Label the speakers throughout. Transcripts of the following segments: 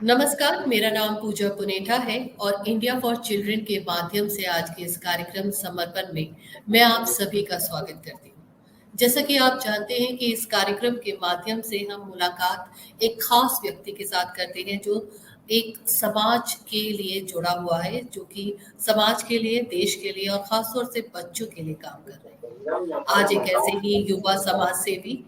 Speaker 1: नमस्कार, मेरा नाम पूजा पुनेठा है और इंडिया फॉर चिल्ड्रन के माध्यम से आज के इस कार्यक्रम समर्पण में मैं आप सभी का स्वागत करती हूँ। जैसा कि आप जानते हैं कि इस कार्यक्रम के माध्यम से हम मुलाकात एक खास व्यक्ति के साथ करते हैं जो एक समाज के लिए जुड़ा हुआ है, जो कि समाज के लिए, देश के लिए और खास तौर से बच्चों के लिए काम कर रहे हैं। आज एक ऐसे ही युवा समाज सेवी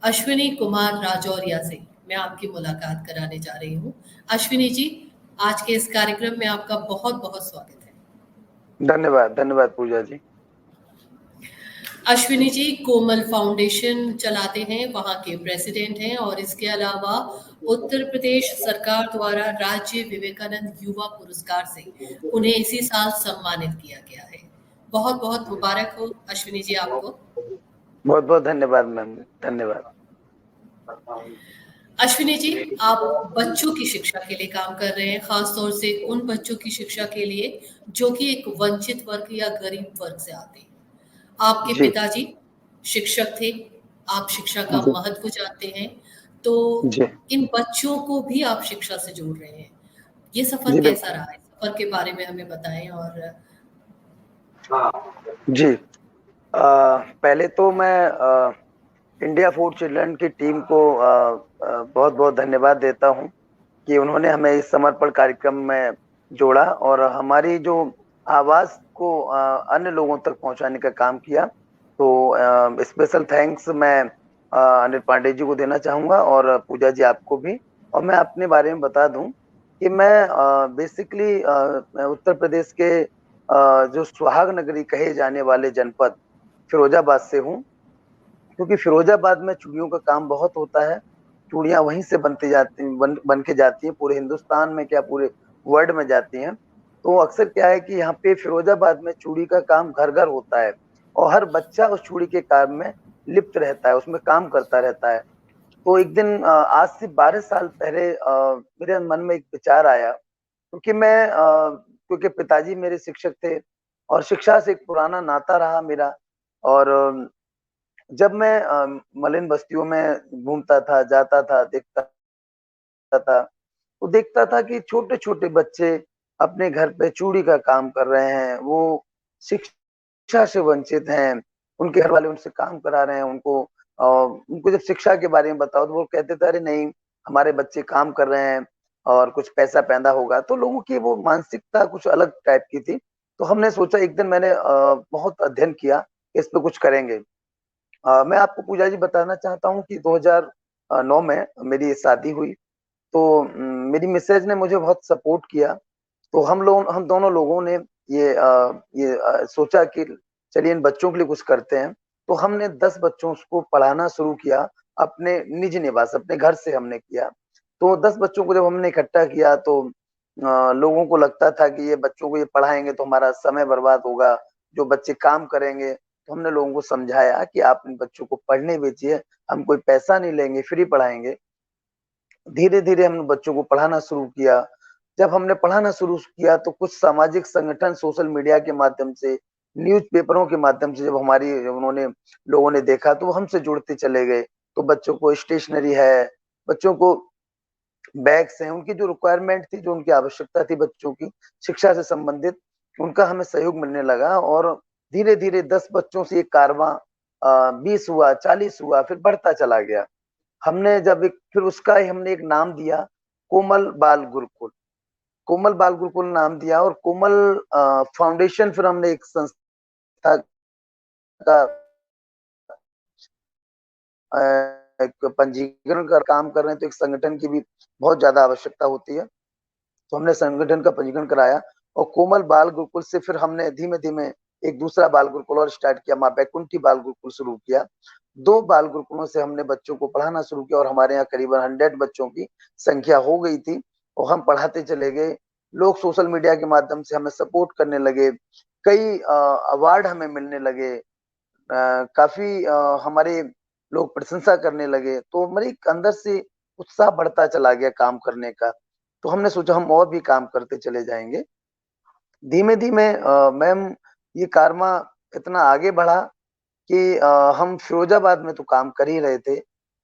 Speaker 1: अश्विनी कुमार राजौरिया से मैं आपकी मुलाकात कराने जा रही हूँ। अश्विनी जी, आज के इस कार्यक्रम में आपका बहुत बहुत स्वागत है।
Speaker 2: धन्यवाद, धन्यवाद पूजा जी।
Speaker 1: अश्विनी जी कोमल फाउंडेशन चलाते हैं, वहाँ के प्रेसिडेंट हैं और इसके अलावा उत्तर प्रदेश सरकार द्वारा राज्य विवेकानंद युवा पुरस्कार से उन्हें इसी साल सम्मानित किया गया है। बहुत बहुत मुबारक हो अश्विनी जी आपको।
Speaker 2: बहुत बहुत धन्यवाद मैम, धन्यवाद।
Speaker 1: अश्विनी जी, आप बच्चों की शिक्षा के लिए काम कर रहे हैं, खास तौर से उन बच्चों की शिक्षा के लिए जो कि एक वंचित वर्ग या गरीब वर्ग से आते हैं। आपके
Speaker 2: जी
Speaker 1: पिताजी शिक्षक थे, आप शिक्षा का
Speaker 2: जी
Speaker 1: महत्व जानते हैं, तो
Speaker 2: जी
Speaker 1: इन बच्चों को भी आप शिक्षा से जोड़ रहे हैं। ये सफर
Speaker 2: जी
Speaker 1: कैसा
Speaker 2: बिल्कुल।
Speaker 1: रहा है? सफर के बारे में हमें बताएं। और
Speaker 2: जी पहले तो मैं इंडिया फॉर चिल्ड्रन की टीम को बहुत बहुत धन्यवाद देता हूँ कि उन्होंने हमें इस समर्पण कार्यक्रम में जोड़ा और हमारी जो आवाज को अन्य लोगों तक पहुंचाने का काम किया। तो स्पेशल थैंक्स मैं अनिल पांडे जी को देना चाहूंगा और पूजा जी आपको भी। और मैं अपने बारे में बता दूं कि मैं बेसिकली उत्तर प्रदेश के जो सुहाग नगरी कहे जाने वाले जनपद फिरोजाबाद से हूँ, क्योंकि फिरोजाबाद में चूड़ियों का काम बहुत होता है। चूड़ियां वहीं से बनती जाती बन के जाती हैं, पूरे हिंदुस्तान में क्या पूरे वर्ल्ड में जाती हैं। तो अक्सर क्या है कि यहाँ पे फिरोजाबाद में चूड़ी का काम घर घर होता है और हर बच्चा उस चूड़ी के काम में लिप्त रहता है, उसमें काम करता रहता है। तो एक दिन आज से 12 साल पहले मेरे मन में एक विचार आया, क्योंकि क्योंकि पिताजी मेरे शिक्षक थे और शिक्षा से एक पुराना नाता रहा मेरा। और जब मैं मलिन बस्तियों में घूमता था, जाता था, देखता था, तो देखता था कि छोटे छोटे बच्चे अपने घर पे चूड़ी का काम कर रहे हैं। वो शिक्षा से वंचित हैं, उनके घर वाले उनसे काम करा रहे हैं। उनको जब शिक्षा के बारे में बताओ तो वो कहते थे अरे नहीं, हमारे बच्चे काम कर रहे हैं और कुछ पैसा पैदा होगा। तो लोगों की वो मानसिकता कुछ अलग टाइप की थी। तो हमने सोचा, एक दिन मैंने बहुत अध्ययन किया, इस पे कुछ करेंगे। मैं आपको पूजा जी बताना चाहता हूँ कि 2009 में मेरी शादी हुई। तो मेरी मिसेज ने मुझे बहुत सपोर्ट किया। तो हम दोनों लोगों ने सोचा कि चलिए इन बच्चों के लिए कुछ करते हैं। तो हमने 10 बच्चों को पढ़ाना शुरू किया, अपने निज निवास, अपने घर से हमने किया। तो 10 बच्चों को जब हमने इकट्ठा किया तो लोगों को लगता था कि ये बच्चों को ये पढ़ाएंगे तो हमारा समय बर्बाद होगा, जो बच्चे काम करेंगे। तो हमने लोगों को समझाया कि आप इन बच्चों को पढ़ने भेजिए, हम कोई पैसा नहीं लेंगे, फ्री पढ़ाएंगे। धीरे धीरे हमने बच्चों को पढ़ाना शुरू किया। जब हमने पढ़ाना शुरू किया तो कुछ सामाजिक संगठन सोशल मीडिया के माध्यम से, न्यूज़पेपरों के माध्यम से जब उन्होंने लोगों ने देखा तो वो हमसे जुड़ते चले गए। तो बच्चों को स्टेशनरी है, बच्चों को बैग्स हैं, उनकी जो रिक्वायरमेंट थी, जो उनकी आवश्यकता थी बच्चों की शिक्षा से संबंधित, उनका हमें सहयोग मिलने लगा। और धीरे धीरे 10 बच्चों से ये कारवां 20 हुआ, 40 हुआ, फिर बढ़ता चला गया। फिर उसका ही हमने एक नाम दिया, कोमल बाल गुरुकुल। कोमल बाल गुरुकुल नाम दिया और कोमल फाउंडेशन फिर हमने एक संस्था का अ, एक पंजीकरण का काम कर रहे हैं, तो एक संगठन की भी बहुत ज़्यादा आवश्यकता होती है। तो हमने संगठन का पंजीकरण कराया और कोमल बाल गुरुकुल से फिर हमने धीमे-धीमे एक दूसरा बाल गुरुकुल और स्टार्ट किया, माँ बैकुंठी बाल गुरुकुल शुरू किया। 2 बाल गुरुकुलों से हमने बच्चों को पढ़ाना शुरू किया और हमारे यहाँ करीबन 100 बच्चों की संख्या हो गई थी और हम पढ़ाते चले गए। लोग सोशल मीडिया के माध्यम से हमें सपोर्ट करने लगे। कई अवार्ड हमें मिलने लगे। काफ़ी हमारे लोग प्रशंसा करने लगे, तो मेरे अंदर से उत्साह बढ़ता चला गया काम करने का। तो हमने सोचा हम और भी काम करते चले जाएँगे। धीमे-धीमे मैम ये कारवां इतना आगे बढ़ा कि हम फिरोजाबाद में तो काम कर ही रहे थे,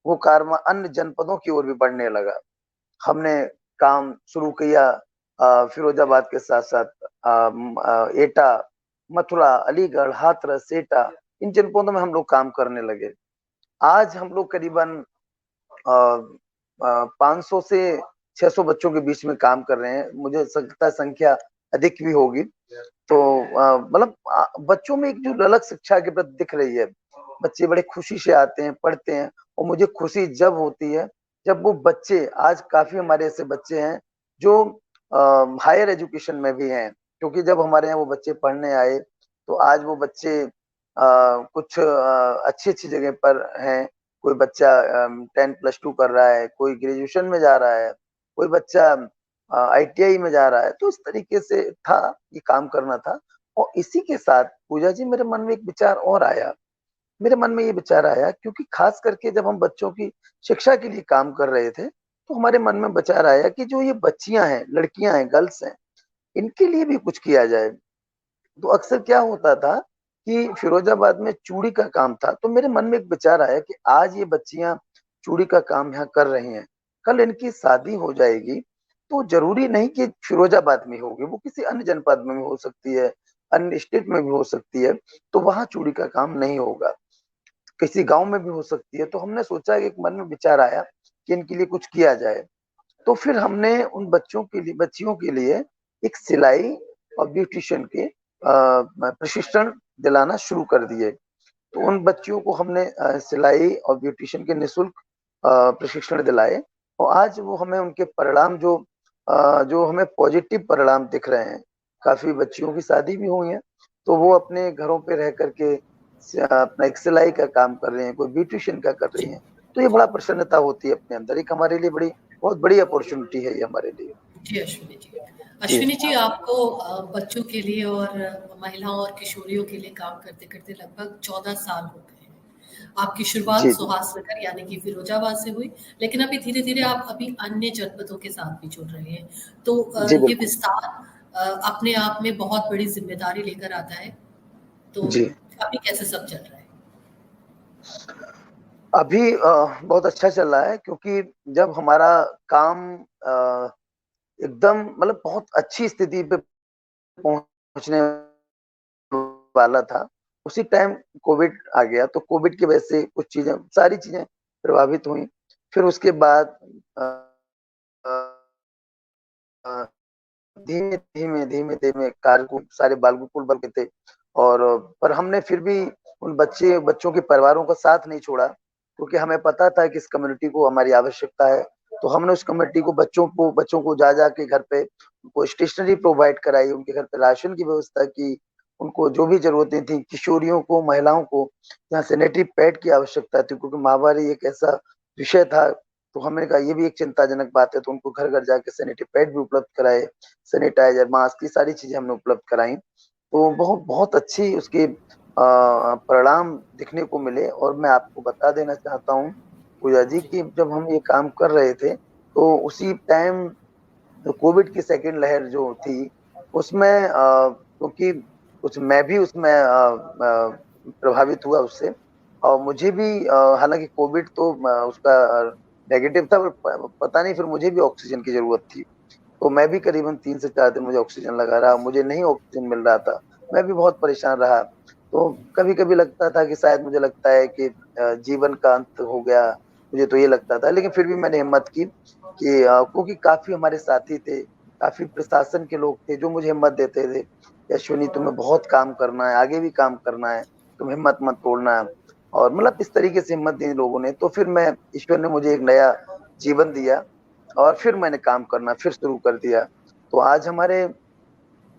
Speaker 2: वो कारवां अन्य जनपदों की ओर भी बढ़ने लगा। हमने काम शुरू किया फिरोजाबाद के साथ साथ एटा, मथुरा, अलीगढ़, हाथरस, एटा, इन जनपदों में हम लोग काम करने लगे। आज हम लोग करीबन 500 से 600 बच्चों के बीच में काम कर रहे हैं। मुझे लगता है संख्या अधिक भी होगी। तो मतलब बच्चों में एक जो अलग शिक्षा के प्रति दिख रही है, बच्चे बड़े खुशी से आते हैं, पढ़ते हैं, और मुझे खुशी जब होती है जब वो बच्चे, आज काफी हमारे ऐसे बच्चे हैं जो हायर एजुकेशन में भी हैं, क्योंकि जब हमारे यहाँ वो बच्चे पढ़ने आए तो आज वो बच्चे कुछ अच्छी अच्छी जगह पर हैं। कोई बच्चा 10+2 कर रहा है, कोई ग्रेजुएशन में जा रहा है, कोई बच्चा आईटीआई में जा रहा है। तो इस तरीके से था, ये काम करना था। और इसी के साथ पूजा जी, मेरे मन में एक विचार और आया। मेरे मन में ये विचार आया क्योंकि खास करके जब हम बच्चों की शिक्षा के लिए काम कर रहे थे, तो हमारे मन में विचार आया कि जो ये बच्चियां हैं, लड़कियां हैं, गर्ल्स हैं, इनके लिए भी कुछ किया जाए। तो अक्सर क्या होता था कि फिरोजाबाद में चूड़ी का काम था, तो मेरे मन में एक विचार आया कि आज ये बच्चियां चूड़ी का काम यहाँ कर रही हैं, कल इनकी शादी हो जाएगी तो जरूरी नहीं कि फिरोजाबाद में होगी, वो किसी अन्य जनपद में भी हो सकती है, अन्य स्टेट में भी हो सकती है, तो वहां चूड़ी का काम नहीं होगा, किसी गांव में भी हो सकती है। तो हमने सोचा कि एक मन में विचार आया कि इनके लिए कुछ किया जाए। तो फिर हमने उन बच्चों के लिए, बच्चियों के लिए एक सिलाई और ब्यूटिशियन के प्रशिक्षण दिलाना शुरू कर दिए। तो उन बच्चियों को हमने सिलाई और ब्यूटिशियन के निःशुल्क प्रशिक्षण दिलाए, और आज वो हमें उनके परिणाम जो हमें पॉजिटिव परिणाम दिख रहे हैं। काफी बच्चियों की शादी भी हुई है, तो वो अपने घरों पे रह करके अपना एक सिलाई का काम कर रहे हैं, कोई ब्यूटिशियन का कर रही
Speaker 1: जी
Speaker 2: हैं। तो ये बड़ा प्रसन्नता होती है अपने अंदर, एक हमारे लिए बहुत बड़ी अपॉर्चुनिटी है ये हमारे लिए।
Speaker 1: जी अश्विनी जी।
Speaker 2: जी
Speaker 1: अश्विनी जी, आपको बच्चों के लिए और महिलाओं और किशोरियों के लिए काम करते करते लगभग 14 साल हो गए हैं। आपकी शुरुआत
Speaker 2: जी जी
Speaker 1: सुहासनगर यानी कि फिरोजाबाद से हुई, लेकिन अभी धीरे धीरे आप अभी अन्य जनपदों के साथ भी जुड़ रहे हैं। तो
Speaker 2: जी
Speaker 1: ये
Speaker 2: बिल्कुल।
Speaker 1: विस्तार अपने आप में बहुत बड़ी जिम्मेदारी लेकर आता है। तो
Speaker 2: जी
Speaker 1: अभी कैसे सब चल रहा है?
Speaker 2: अभी बहुत अच्छा चल रहा है, क्योंकि जब हमारा काम एकदम मतलब बहुत अच्छी स्थिति पे पहुंचने वाला था, उसी टाइम कोविड आ गया। तो कोविड की वजह से कुछ चीजें, सारी चीजें प्रभावित हुई। फिर उसके बाद धीमे धीमे धीमे धीमे कार्य को सारे बालगोकुल बन के थे। और पर हमने फिर भी उन बच्चों के परिवारों का साथ नहीं छोड़ा, क्योंकि हमें पता था कि इस कम्युनिटी को हमारी आवश्यकता है। तो हमने उस कम्युनिटी को, बच्चों को जा जा के घर पे उनको स्टेशनरी प्रोवाइड कराई, उनके घर पे राशन की व्यवस्था की, उनको जो भी जरूरतें थी, किशोरियों को, महिलाओं को जहाँ सैनिटरी पैड की आवश्यकता थी, क्योंकि महामारी एक ऐसा विषय था। तो हमने कहा ये भी एक चिंताजनक बात है, तो उनको घर घर जाके सैनिटरी पैड भी उपलब्ध कराए, सैनिटाइजर, मास्क, ये सारी चीजें हमने उपलब्ध कराई। तो बहुत बहुत अच्छी उसके परिणाम दिखने को मिले। और मैं आपको बता देना चाहता हूँ पूजा जी
Speaker 1: जी
Speaker 2: कि जब हम ये काम कर रहे थे, तो उसी टाइम कोविड की सेकेंड लहर जो थी, उसमें क्योंकि कुछ मैं भी उसमें प्रभावित हुआ उससे। और मुझे भी हालांकि कोविड तो उसका नेगेटिव था, पर पता नहीं, फिर मुझे भी ऑक्सीजन की जरूरत थी। तो मैं भी करीबन 3 से 4 दिन मुझे ऑक्सीजन लगा रहा, मुझे नहीं ऑक्सीजन मिल रहा था, मैं भी बहुत परेशान रहा। तो कभी कभी लगता था कि शायद, मुझे लगता है कि जीवन का अंत हो गया, मुझे तो ये लगता था। लेकिन फिर भी मैंने हिम्मत की कि क्योंकि काफी हमारे साथी थे, काफी प्रशासन के लोग थे जो मुझे हिम्मत देते थे कि अश्विनी, तुम्हें बहुत काम करना है, आगे भी काम करना है, तुम हिम्मत मत तोड़ना। और मतलब इस तरीके से हिम्मत दी लोगों ने, तो फिर मैं, ईश्वर ने मुझे एक नया जीवन दिया, और फिर मैंने काम करना फिर शुरू कर दिया। तो आज हमारे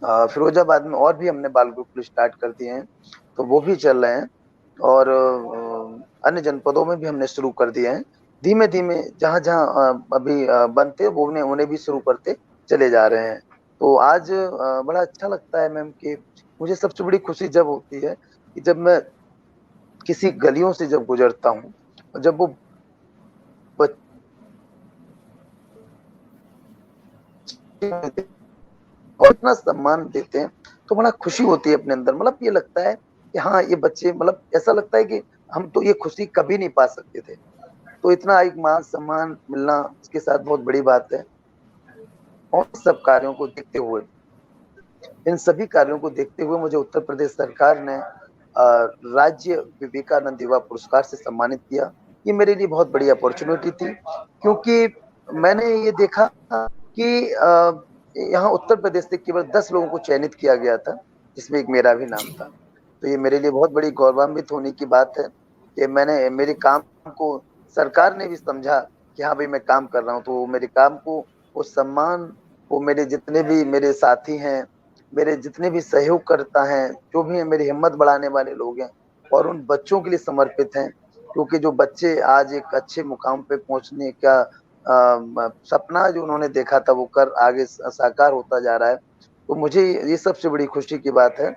Speaker 2: फिरोजाबाद में और भी हमने बाल ग्रुप स्टार्ट कर दिए हैं, तो वो भी चल रहे हैं। और अन्य जनपदों में भी हमने शुरू कर दिए हैं। धीमे धीमे जहां जहां अभी बनते हैं, वो उन्हें उन्हें भी शुरू करते चले जा रहे हैं। तो आज बड़ा अच्छा लगता है मैम कि मुझे सबसे बड़ी खुशी जब होती है कि जब मैं किसी गलियों से जब गुजरता हूँ, और जब वो बच्चे और इतना सम्मान देते हैं, तो बड़ा खुशी होती है अपने अंदर। मतलब ये लगता है कि हाँ, ये बच्चे, मतलब ऐसा लगता है कि हम तो ये खुशी कभी नहीं पा सकते थे। तो इतना एक मान सम्मान मिलना, इसके साथ बहुत बड़ी बात है। और सब कार्यों को देखते हुए, इन सभी कार्यों को देखते हुए मुझे उत्तर प्रदेश सरकार ने राज्य विवेकानंद युवा पुरस्कार से सम्मानित किया। ये मेरे लिए बहुत बड़ी अपॉर्चुनिटी थी, क्योंकि मैंने ये देखा कि यहाँ उत्तर प्रदेश से केवल 10 लोगों को चयनित किया गया था, जिसमें एक मेरा भी नाम
Speaker 1: जी।
Speaker 2: था। तो ये मेरे लिए बहुत बड़ी गौरवान्वित होने की बात है कि मैंने मेरे काम को सरकार ने भी समझा कि हाँ भाई मैं काम कर रहा हूँ, तो मेरे काम को वो सम्मान, वो मेरे जितने भी मेरे साथी हैं, मेरे जितने भी सहयोगकर्ता हैं, जो भी हैं, मेरी हिम्मत बढ़ाने वाले लोग हैं, और उन बच्चों के लिए समर्पित हैं, क्योंकि जो बच्चे आज एक अच्छे मुकाम पे पहुंचने का सपना जो उन्होंने देखा था वो कर आगे साकार होता जा रहा है। तो मुझे ये सबसे बड़ी खुशी की बात है।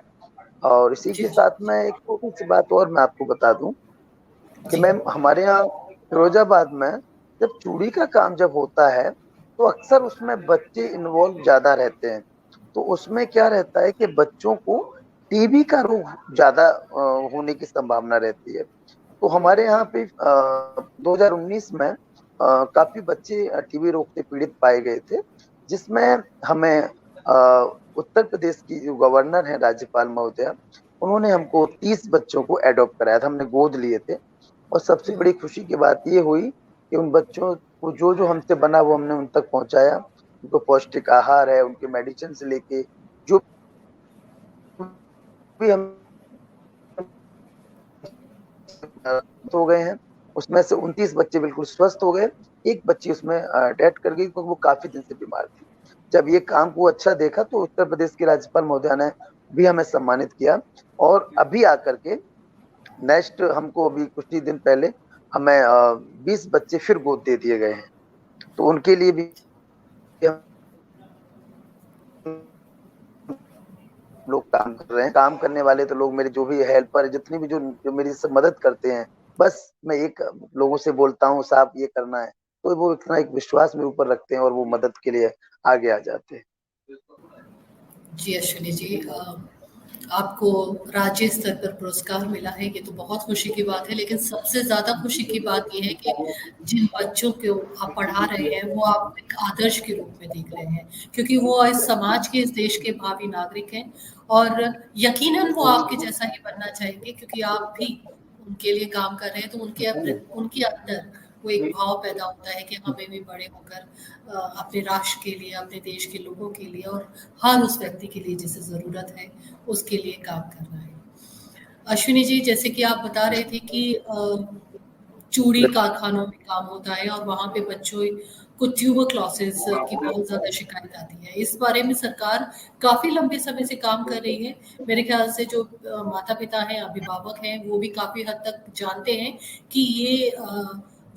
Speaker 2: और इसी
Speaker 1: जी
Speaker 2: के साथ मैं एक छोटी सी बात और मैं आपको बता दूं कि
Speaker 1: जी।
Speaker 2: मैम हमारे यहाँ फिरोजाबाद में जब चूड़ी का काम जब होता है तो अक्सर उसमें बच्चे इन्वॉल्व ज्यादा रहते हैं। तो उसमें क्या रहता है कि बच्चों को टीबी का रोग ज्यादा होने की संभावना रहती है। तो हमारे यहाँ पे 2019 में काफी बच्चे टीबी रोग से पीड़ित पाए गए थे, जिसमें हमें उत्तर प्रदेश की जो गवर्नर है राज्यपाल महोदया, उन्होंने हमको 30 बच्चों को एडॉप्ट कराया था, हमने गोद लिए थे। और सबसे बड़ी खुशी की बात ये हुई कि उन बच्चों को जो जो हमसे बना वो हमने उन तक पहुंचाया। उनको पौष्टिक आहार है, उनके मेडिसिन से लेके जो भी हम हो गए हैं, उसमें से 29 बच्चे बिल्कुल स्वस्थ हो गए। एक बच्ची उसमें डेथ कर गई क्योंकि वो काफी दिन से बीमार थी। जब ये काम को अच्छा देखा तो उत्तर प्रदेश की राज्यपाल महोदया ने भी हमें सम्मानित किया। और अभी आकर के नेक्स्ट हमको अभी कुछ ही दिन पहले हमें 20 बच्चे फिर गोद दे दिए गए हैं। तो उनके लिए भी हम लोग काम कर रहे हैं। काम करने वाले तो लोग मेरे जो भी हेल्पर जितनी भी जो मेरी सब मदद करते हैं, बस मैं एक लोगों से बोलता हूँ साहब ये करना है, तो वो इतना एक विश्वास मेरे ऊपर रखते हैं और वो मदद के लिए आगे आ जाते हैं।
Speaker 1: जी अश्विनी जी, आपको राज्य स्तर पर पुरस्कार मिला है, ये तो बहुत खुशी की बात है। लेकिन सबसे ज़्यादा खुशी की बात ये है कि जिन बच्चों को आप पढ़ा रहे हैं, वो आप एक आदर्श के रूप में देख रहे हैं, क्योंकि वो इस समाज के, इस देश के भावी नागरिक हैं और यकीनन वो आपके जैसा ही बनना चाहेंगे, क्योंकि आप भी उनके लिए काम कर रहे हैं, तो उनके अंदर वो एक भाव पैदा होता है कि हमें भी बड़े होकर अपने राष्ट्र के लिए, अपने देश के लोगों के लिए और हर उस व्यक्ति के लिए जिसे ज़रूरत है, उसके लिए काम करना है। अश्विनी जी, जैसे कि आप बता रहे थे कि चूड़ी कारखानों में काम होता है और वहाँ पे बच्चों को ट्यूबरक्लोसिस की बहुत ज़्यादा शिकायत आती है। इस बारे में सरकार काफ़ी लंबे समय से काम कर रही है। मेरे ख्याल से जो माता-पिता हैं, अभिभावक हैं, वो भी काफ़ी हद तक जानते हैं कि ये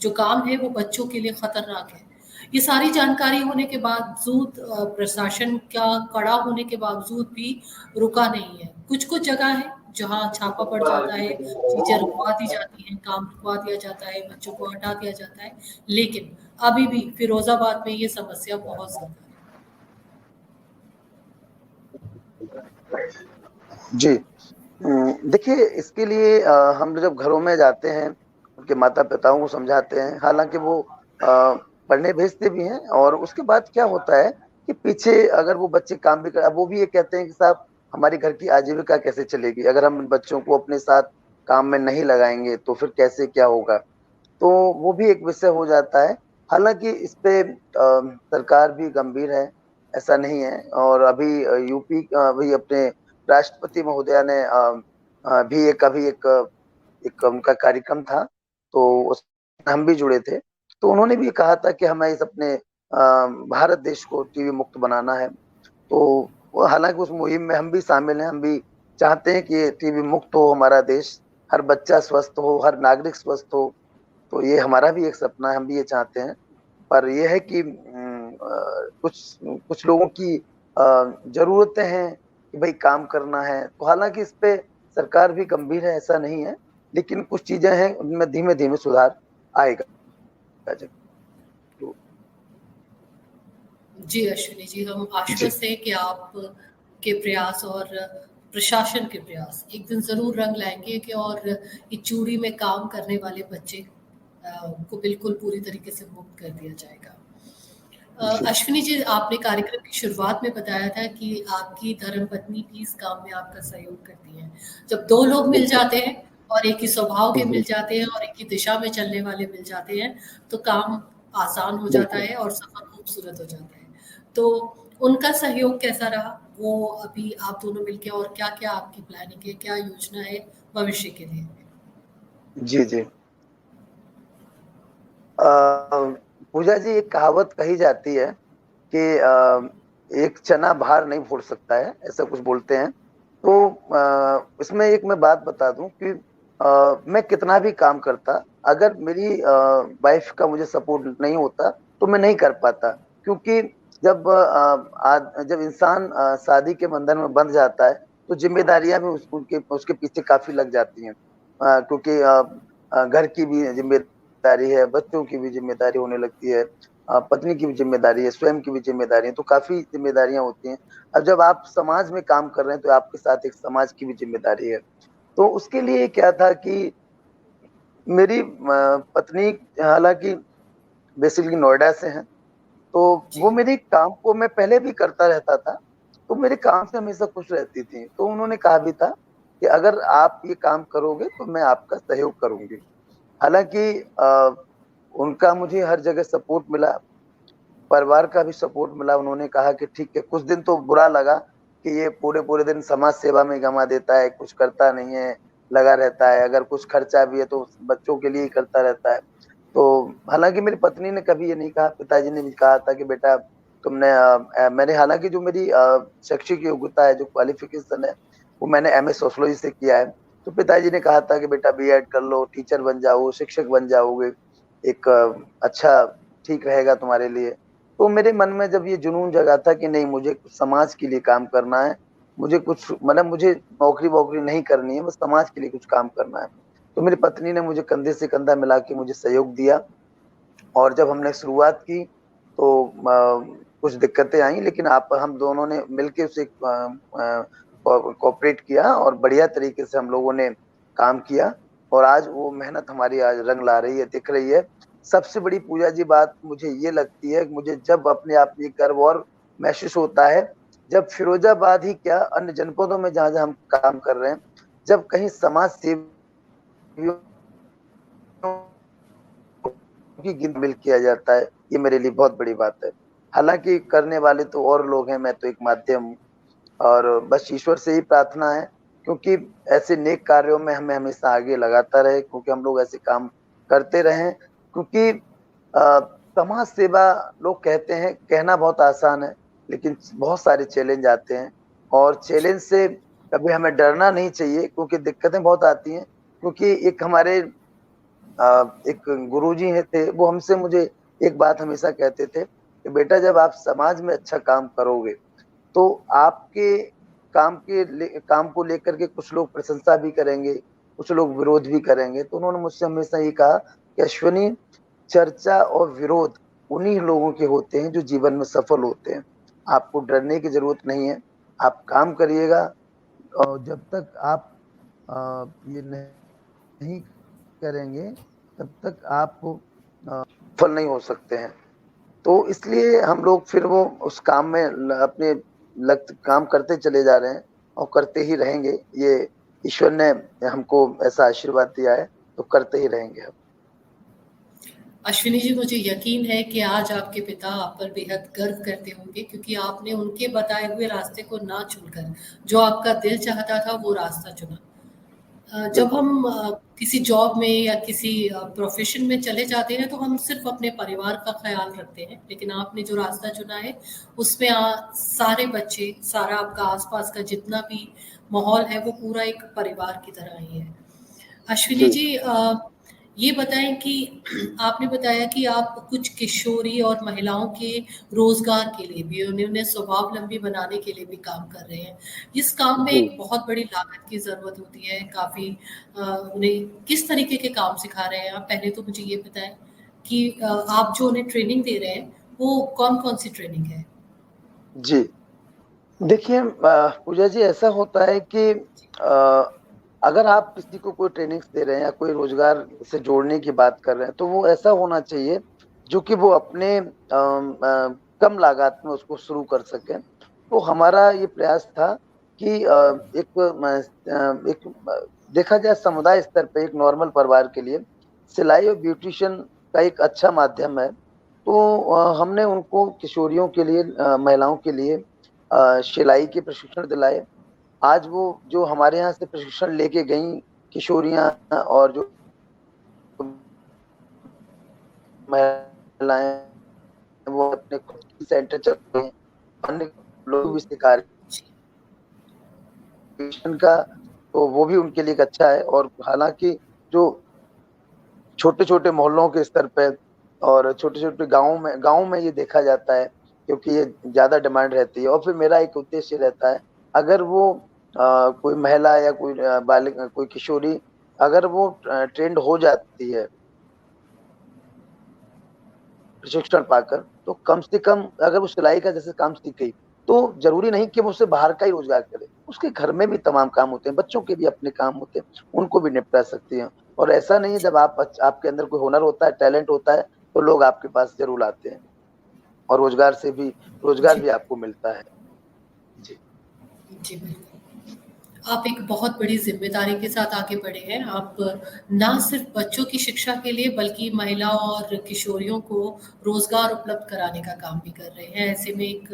Speaker 1: जो काम है वो बच्चों के लिए खतरनाक है। ये सारी जानकारी होने के बावजूद प्रशासन का कड़ा होने के बावजूद भी रुका नहीं है। कुछ-कुछ जगह है जहाँ छापा पड़ जाता है, चीज़ें रुकवा दी जाती हैं, काम रुकवा दिया जाता है, बच्चों को हटा दिया जाता है। लेकिन अभी भी फिरोज़ाबाद में ये समस्या बहुत ज़्यादा है।
Speaker 2: जी। देखिए इसके लिए हम जब घरों में जाते हैं, उनके माता पिताओं को समझाते हैं, हालांकि वो पढ़ने भेजते भी हैं, और उसके बाद क्या होता है कि पीछे अगर वो बच्चे काम भी कर, अब वो भी ये कहते हैं कि साहब हमारी घर की आजीविका कैसे चलेगी, अगर हम बच्चों को अपने साथ काम में नहीं लगाएंगे तो फिर कैसे क्या होगा। तो वो भी एक विषय हो जाता है। हालांकि इस पे सरकार भी गंभीर है, ऐसा नहीं है। और अभी यूपी अभी अपने राष्ट्रपति महोदया ने भी एक उनका कार्यक्रम था, तो उसमें हम भी जुड़े थे। तो उन्होंने भी कहा था कि हमें इस अपने भारत देश को टीबी मुक्त बनाना है। तो हालांकि उस मुहिम में हम भी शामिल हैं, हम भी चाहते हैं कि टीबी मुक्त हो हमारा देश, हर बच्चा स्वस्थ हो, हर नागरिक स्वस्थ हो। तो ये हमारा भी एक सपना है, हम भी ये चाहते हैं। पर ये है कि कुछ कुछ लोगों की जरूरतें हैं कि भाई काम करना है, तो हालांकि इस पे सरकार भी गंभीर है, ऐसा नहीं है, लेकिन कुछ चीजें हैं उनमें धीमे धीमे सुधार आएगा।
Speaker 1: जी अश्विनी जी, हम
Speaker 2: जी।
Speaker 1: आश्वस्त हैं कि आप के प्रयास और प्रशासन के प्रयास एक दिन ज़रूर रंग लाएँगे कि और ये चूड़ी में काम करने वाले बच्चे को बिल्कुल पूरी तरीके से मुक्त कर दिया जाएगा।
Speaker 2: जी
Speaker 1: अश्विनी जी, आपने कार्यक्रम की शुरुआत में बताया था कि आपकी धर्मपत्नी भी इस काम में आपका सहयोग करती हैं। जब 2 लोग मिल
Speaker 2: बिल्कुल।
Speaker 1: जाते हैं और एक ही स्वभाव के मिल
Speaker 2: जी
Speaker 1: जाते हैं और एक ही दिशा में चलने वाले मिल जाते हैं, तो काम आसान हो जाता
Speaker 2: बिल्कुल।
Speaker 1: है और सफ़र खूबसूरत हो जाता है। तो उनका सहयोग कैसा रहा? वो अभी आप दोनों मिलके और क्या-क्या आपकी प्लानिंग है, क्या योजना है भविष्य के लिए?
Speaker 2: जी जी। पूजा जी, एक कहावत कही जाती है कि एक चना बाहर नहीं फोड़ सकता है, ऐसा कुछ बोलते हैं। तो इसमें एक मैं बात बता दूं कि मैं कितना भी काम करता, अगर मेरी वाइफ का मुझे सपोर्ट नहीं होता तो मैं नहीं कर पाता। क्योंकि जब इंसान शादी के बंधन में बंध जाता है तो जिम्मेदारियां भी उनके उसके पीछे काफी लग जाती हैं। क्योंकि घर की भी जिम्मेदारी है, बच्चों की भी जिम्मेदारी होने लगती है, पत्नी की भी जिम्मेदारी है, स्वयं की भी जिम्मेदारी है, तो काफी जिम्मेदारियां होती हैं। अब जब आप समाज में काम कर रहे हैं तो आपके साथ एक समाज की भी जिम्मेदारी है। तो उसके लिए क्या था कि मेरी पत्नी हालांकि बेसिकली नोएडा से हैं, तो वो
Speaker 1: जी।
Speaker 2: मेरी काम को मैं पहले भी करता रहता था, तो मेरे काम से हमेशा खुश रहती थी। तो उन्होंने कहा भी था कि अगर आप ये काम करोगे तो मैं आपका सहयोग करूंगी। हालांकि उनका मुझे हर जगह सपोर्ट मिला, परिवार का भी सपोर्ट मिला। उन्होंने कहा कि ठीक है, कुछ दिन तो बुरा लगा कि ये पूरे पूरे दिन समाज सेवा में गंवा देता है, कुछ करता नहीं है, लगा रहता है, अगर कुछ खर्चा भी है तो बच्चों के लिए ही करता रहता है। तो हालांकि मेरी पत्नी ने कभी ये नहीं कहा, पिताजी ने भी कहा था कि बेटा तुमने मैंने हालांकि जो मेरी शैक्षिक योग्यता है, जो क्वालिफिकेशन है, वो मैंने एमए सोशियोलॉजी से किया है। तो पिताजी ने कहा था कि बेटा बीएड कर लो, टीचर बन जाओ, शिक्षक बन जाओगे, एक अच्छा ठीक रहेगा तुम्हारे लिए। तो मेरे मन में जब ये जुनून जगा था कि नहीं, मुझे कुछ समाज के लिए काम करना है, मुझे कुछ मतलब मुझे नौकरी वोकरी नहीं करनी है, बस समाज के लिए कुछ काम करना है, तो मेरी पत्नी ने मुझे कंधे से कंधा मिला के मुझे सहयोग दिया। और जब हमने शुरुआत की तो कुछ दिक्कतें आई, लेकिन आप हम दोनों ने मिलके उसे कोऑपरेट किया और बढ़िया तरीके से हम लोगों ने काम किया। और आज वो मेहनत हमारी आज रंग ला रही है, दिख रही है। सबसे बड़ी पूजा जी बात मुझे ये लगती है, मुझे जब अपने आप में गर्व और महसूस होता है, जब फिरोजाबाद ही क्या अन्य जनपदों में जहां जहां हम काम कर रहे हैं, जब कहीं समाज सेवियों की गिनती मिल किया जाता है, ये मेरे लिए बहुत बड़ी बात है। हालांकि करने वाले तो और लोग हैं, मैं तो एक माध्यम हूँ। और बस ईश्वर से ही प्रार्थना है, क्योंकि ऐसे नेक कार्यों में हमें हमेशा आगे लगाता रहे, क्योंकि हम लोग ऐसे काम करते रहें। क्योंकि अ, समाज सेवा लोग कहते हैं, कहना बहुत आसान है, लेकिन बहुत सारे चैलेंज आते हैं। और चैलेंज से कभी हमें डरना नहीं चाहिए, क्योंकि दिक्कतें बहुत आती हैं। क्योंकि एक हमारे एक गुरुजी हैं थे, वो हमसे मुझे एक बात हमेशा कहते थे कि बेटा जब आप समाज में अच्छा काम करोगे तो आपके काम को लेकर के कुछ लोग प्रशंसा भी करेंगे, कुछ लोग विरोध भी करेंगे। तो उन्होंने मुझसे हमेशा ये कहा कि अश्विनी, चर्चा और विरोध उन्हीं लोगों के होते हैं जो जीवन में सफल होते हैं। आपको डरने की जरूरत नहीं है, आप काम करिएगा। और जब तक आप ये नहीं करेंगे तब तक आप सफल नहीं हो सकते हैं। तो इसलिए हम लोग फिर वो उस काम में अपने लग काम करते चले जा रहे हैं और करते ही रहेंगे। ये ईश्वर ने हमको ऐसा आशीर्वाद दिया है, तो करते ही रहेंगे हम।
Speaker 1: अश्विनी जी, मुझे यकीन है कि आज आपके पिता आप पर बेहद गर्व करते होंगे, क्योंकि आपने उनके बताए हुए रास्ते को ना चुनकर जो आपका दिल चाहता था वो रास्ता चुना। जब
Speaker 2: बिल्कुल।
Speaker 1: हम किसी जॉब में या किसी प्रोफेशन में चले जाते हैं तो हम सिर्फ अपने परिवार का ख्याल रखते हैं, लेकिन आपने जो रास्ता चुना है उसमें सारे बच्चे, सारा आपका आसपास का जितना भी माहौल है वो पूरा एक परिवार की तरह ही है। अश्विनी
Speaker 2: जी
Speaker 1: जी, ये बताएं कि आपने बताया कि आप कुछ किशोरी और महिलाओं के रोजगार के लिए भी, उन्हें स्वावलंबी बनाने के लिए भी काम कर रहे हैं। इस काम में
Speaker 2: जी।
Speaker 1: एक बहुत बड़ी लागत की ज़रूरत होती है, काफ़ी उन्हें किस तरीके के काम सिखा रहे हैं आप? पहले तो मुझे ये बताएं कि आप जो उन्हें ट्रेनिंग दे रहे हैं वो कौन-कौन सी ट्रेनिंग है?
Speaker 2: जी, देखिए पूजा जी, ऐसा होता है कि अ, अगर आप किसी को कोई ट्रेनिंग्स दे रहे हैं या कोई रोजगार से जोड़ने की बात कर रहे हैं, तो वो ऐसा होना चाहिए जो कि वो अपने कम लागत में उसको शुरू कर सकें। तो हमारा ये प्रयास था कि एक देखा जाए समुदाय स्तर पे एक नॉर्मल परिवार के लिए सिलाई और ब्यूटीशियन का एक अच्छा माध्यम है। तो हमने उनको किशोरियों के लिए महिलाओं के लिए सिलाई के प्रशिक्षण दिलाए। आज वो जो हमारे यहाँ से प्रशिक्षण लेके गईं किशोरियाँ और जो महिलाएँ वो अपने खुद की सेंटर चल रहे हैं, अन्य लोग भी सिखा रहे
Speaker 1: जी,
Speaker 2: हैं का, तो वो भी उनके लिए एक अच्छा है। और हालाँकि जो छोटे-छोटे मोहल्लों के स्तर पे और छोटे-छोटे गाँव में ये देखा जाता है, क्योंकि ये ज़्यादा डिमांड रहती है। और फिर मेरा एक उद्देश्य रहता है, अगर वो कोई महिला या कोई कोई किशोरी अगर वो ट्रेंड हो जाती है प्रशिक्षण पाकर, तो कम से कम अगर वो सिलाई का जैसे काम सीख गई, तो ज़रूरी नहीं कि वो उससे बाहर का ही रोज़गार करे। उसके घर में भी तमाम काम होते हैं, बच्चों के भी अपने काम होते हैं, उनको भी निपटा सकती हैं। और ऐसा नहीं है, जब आपके अंदर कोई हुनर होता है, टैलेंट होता है, तो लोग आपके पास ज़रूर आते हैं और रोज़गार
Speaker 1: जी,
Speaker 2: भी आपको मिलता है। जी।
Speaker 1: जी, बिल्कुल। आप एक बहुत बड़ी ज़िम्मेदारी के साथ आगे बढ़े हैं। आप ना सिर्फ़ बच्चों की शिक्षा के लिए बल्कि महिलाओं और किशोरियों को रोज़गार उपलब्ध कराने का काम भी कर रहे हैं। ऐसे में एक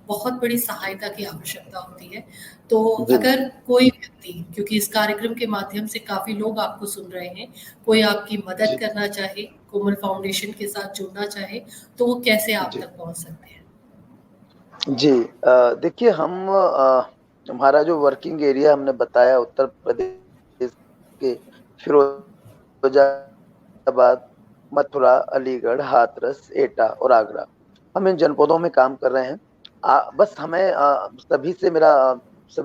Speaker 1: बहुत बड़ी सहायता की आवश्यकता होती है। तो
Speaker 2: जी,
Speaker 1: अगर कोई व्यक्ति, क्योंकि इस कार्यक्रम के माध्यम से काफ़ी लोग आपको सुन रहे हैं, कोई आपकी मदद
Speaker 2: जी,
Speaker 1: करना चाहे, कोमल फाउंडेशन के साथ जुड़ना चाहे, तो वो कैसे आप
Speaker 2: जी।
Speaker 1: तक पहुँच सकते हैं?
Speaker 2: जी, देखिए हमारा जो वर्किंग एरिया हमने बताया उत्तर प्रदेश के फिरोजाबाद, मथुरा, अलीगढ़, हाथरस, एटा और आगरा। हम इन जनपदों में काम कर रहे हैं। बस हमें सभी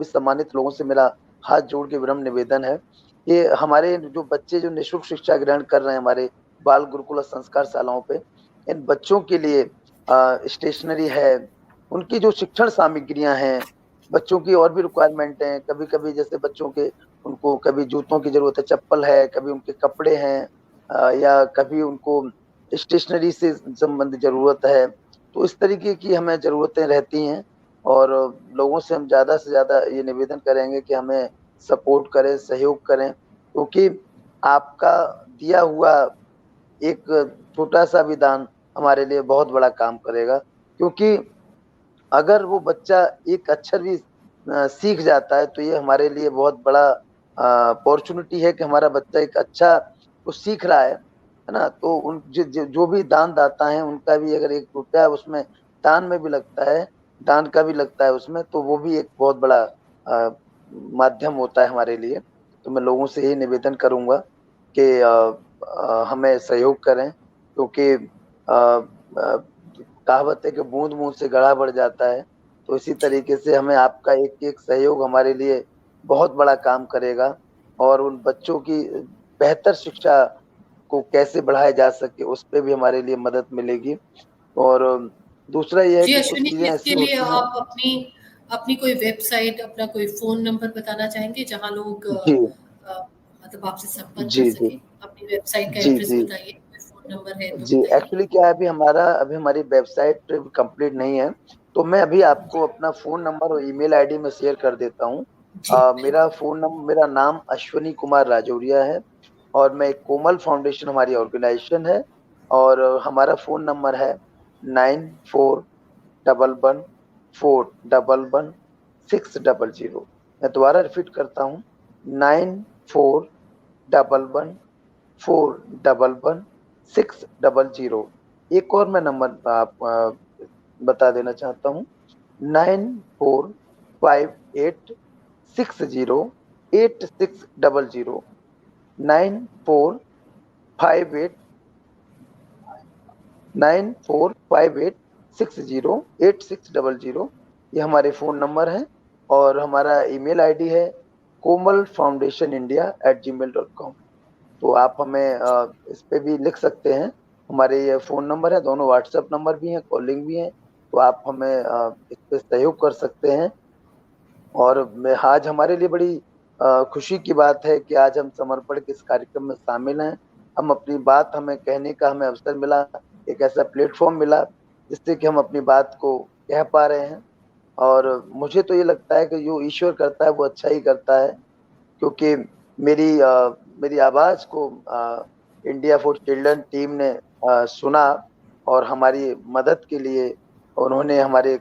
Speaker 2: सम्मानित लोगों से मेरा हाथ जोड़ के विनम्र निवेदन है कि हमारे जो बच्चे जो निःशुल्क शिक्षा ग्रहण कर रहे हैं हमारे बाल गुरुकुल और संस्कार शालाओं पे, इन बच्चों के लिए स्टेशनरी है, उनकी जो शिक्षण सामग्रियाँ हैं, बच्चों की और भी रिक्वायरमेंट हैं। कभी-कभी जैसे बच्चों के उनको कभी जूतों की ज़रूरत है, चप्पल है, कभी उनके कपड़े हैं, या कभी उनको स्टेशनरी से संबंधित ज़रूरत है। तो इस तरीके की हमें ज़रूरतें रहती हैं और लोगों से हम ज़्यादा से ज़्यादा ये निवेदन करेंगे कि हमें सपोर्ट करें, सहयोग करें, क्योंकि आपका दिया हुआ एक छोटा-सा भी दान हमारे लिए बहुत बड़ा काम करेगा। क्योंकि अगर वो बच्चा एक अक्षर भी सीख जाता है, तो ये हमारे लिए बहुत बड़ा अपॉर्च्युनिटी है कि हमारा बच्चा एक अच्छा कुछ सीख रहा है ना? तो उन ज ज जो भी दानदाता हैं, उनका भी अगर 1 रुपया उसमें दान में भी लगता है, दान का भी लगता है उसमें, तो वो भी एक बहुत बड़ा माध्यम होता है हमारे लिए। तो मैं लोगों से यही निवेदन करूँगा कि हमें सहयोग करें, क्योंकि कहावत है कि बूँद-बूँद से घड़ा भर जाता है। तो इसी
Speaker 1: जी।
Speaker 2: तरीके से हमें आपका एक-एक सहयोग हमारे लिए बहुत बड़ा काम करेगा और उन बच्चों की बेहतर शिक्षा को कैसे बढ़ाया जा सके, उस पे भी हमारे लिए मदद मिलेगी। और दूसरा ये है
Speaker 1: जी,
Speaker 2: कि कुछ
Speaker 1: अश्विनी,
Speaker 2: चीज़ें ऐसी
Speaker 1: इसके लिए
Speaker 2: होती हैं।
Speaker 1: आप अपनी अपनी कोई वेबसाइट, अपना कोई फ़ोन नंबर बताना चाहेंगे जहाँ लोग
Speaker 2: जी,
Speaker 1: मतलब आपसे संपर्क कर
Speaker 2: जी, जी।
Speaker 1: सकें? अपनी वेबसाइट का
Speaker 2: जी,
Speaker 1: एड्रेस
Speaker 2: जी।
Speaker 1: बताइए, कोई फ़ोन नंबर है तो
Speaker 2: जी,
Speaker 1: बताइए?
Speaker 2: एक्चुअली क्या है, अभी हमारी वेबसाइट कंप्लीट नहीं है, तो मैं अभी आपको अपना फ़ोन नंबर और ईमेल आईडी मैं शेयर कर देता हूँ।
Speaker 1: जी, बिल्कुल।
Speaker 2: मेरा नाम अश्विनी कुमार राजौरिया है और मैं कोमल फाउंडेशन हमारी ऑर्गेनाइज़ेशन है और हमारा फ़ोन नंबर है 9411 411 600। मैं दोबारा रिपीट करता हूँ, 9411 411 600। एक और मैं नंबर बता देना चाहता हूँ, 9458608600। 9458 9458608600, ये हमारे फ़ोन नंबर हैं और हमारा ईमेल आईडी है komalfoundationindia@gmail.com। तो आप हमें इस पे भी लिख सकते हैं। हमारे ये फ़ोन नंबर है, दोनों व्हाट्सएप नंबर भी हैं, कॉलिंग भी है, तो आप हमें इस पे सहयोग कर सकते हैं। और मैं आज हमारे लिए बड़ी खुशी की बात है कि आज हम समर्पण के इस कार्यक्रम में शामिल हैं। हम अपनी बात हमें कहने का हमें अवसर मिला, एक ऐसा प्लेटफ़ॉर्म मिला जिससे कि हम अपनी बात को कह पा रहे हैं। और मुझे तो ये लगता है कि जो ईश्वर करता है वो अच्छा ही करता है, क्योंकि मेरी आवाज़ को इंडिया फॉर चिल्ड्रन टीम ने सुना और हमारी मदद के लिए उन्होंने हमारे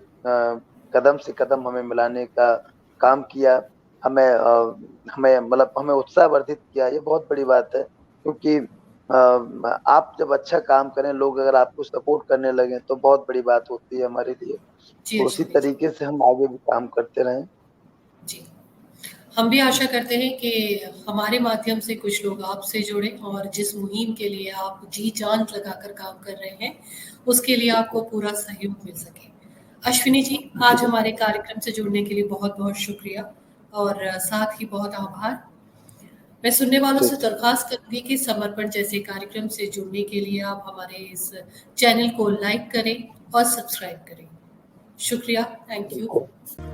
Speaker 2: कदम से कदम हमें मिलाने का काम किया। हमें मतलब हमें उत्साहवर्धित किया, ये बहुत बड़ी बात है, क्योंकि आप जब अच्छा काम करें, लोग अगर आपको सपोर्ट करने लगें तो बहुत बड़ी बात होती है हमारे लिए।
Speaker 1: जी
Speaker 2: तो उसी
Speaker 1: अश्विनी जी।
Speaker 2: तरीके से हम आगे भी काम करते रहें।
Speaker 1: जी, हम भी आशा करते हैं कि हमारे माध्यम से कुछ लोग आपसे जुड़े और जिस मुहिम के लिए आप जी जान लगाकर काम कर रहे हैं, उसके लिए आपको पूरा सहयोग मिल सके। अश्विनी जी,
Speaker 2: जी,
Speaker 1: आज हमारे कार्यक्रम से जुड़ने के लिए बहुत-बहुत शुक्रिया और साथ ही बहुत आभार। मैं सुनने वालों
Speaker 2: जी,
Speaker 1: से दरख्वास्त करूँगी कि समर्पण जैसे कार्यक्रम से जुड़ने के लिए आप हमारे इस चैनल को लाइक करें और सब्सक्राइब करें। शुक्रिया, थैंक यू।
Speaker 2: बिल्कुल।